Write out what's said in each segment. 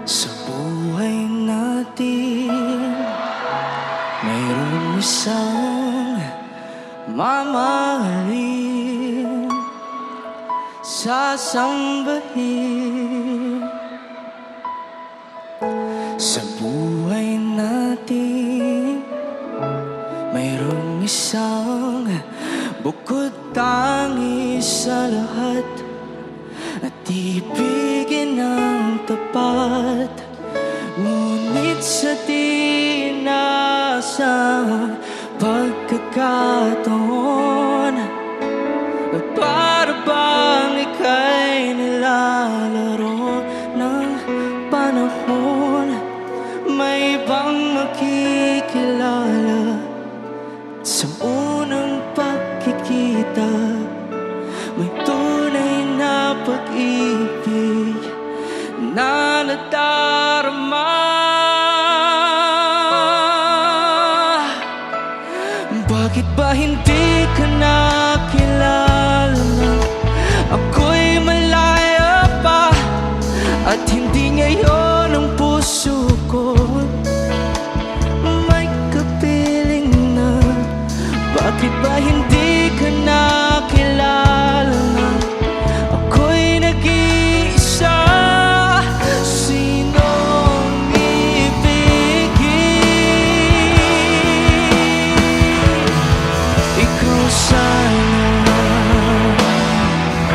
Sa buhay natin, mayroong isang mamahalin, sasambahin. Sa buhay natin, mayroong isang bukod tangi sa lahat at ibigin ng tapat. Ngunit sa di inaasang pagkakataon, para bang ika'y nilalaro ng panahon, may ibang makikilala sa unang pagkikita. May tunay na pag-ibig na nadarama. Bakit ba hindi ka nakilala na ako'y malaya pa, at hindi ngayon ang puso ko may kapiling na? Bakit ba hindi ka nakilala na ako'y nag-iisa? Sinong ibigin? Ikaw sana.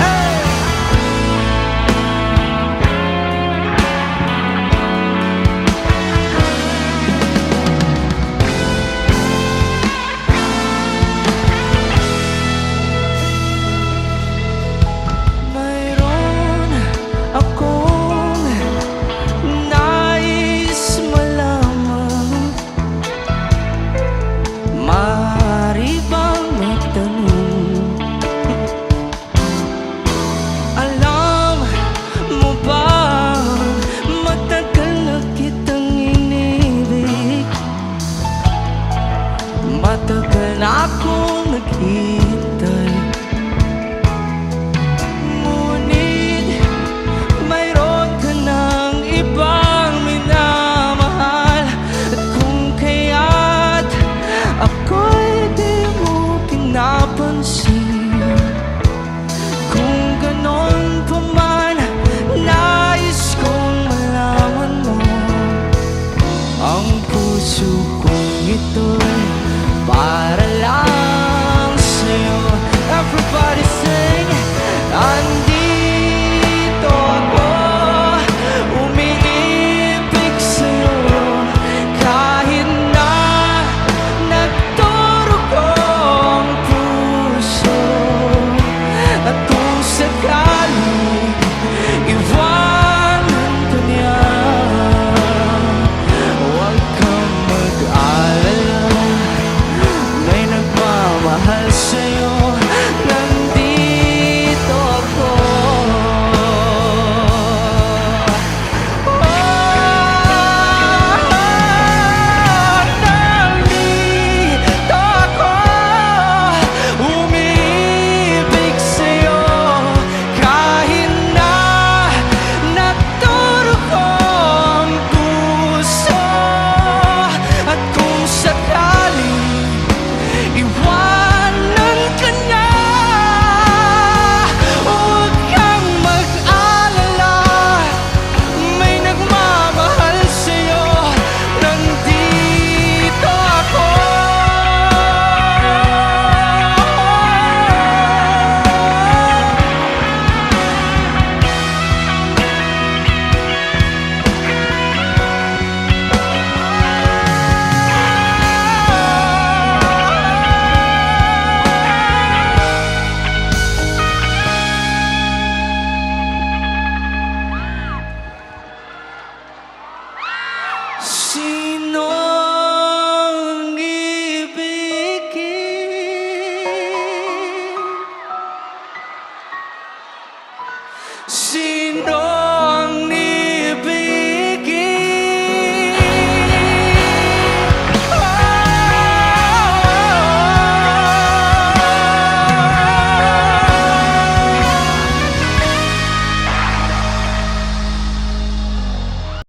Hey! Mayroon akong nais malaman, maaari bang magtanong? Alam mo ba, matagal na kitang inibig, matagal na akong naghihintay. Ngunit mayroon ka ng ibang minamahal, at kung kaya't ako'y di mo pinapansin. Kung ganon pa man, nais kong malaman mo, ang puso kong ito'y para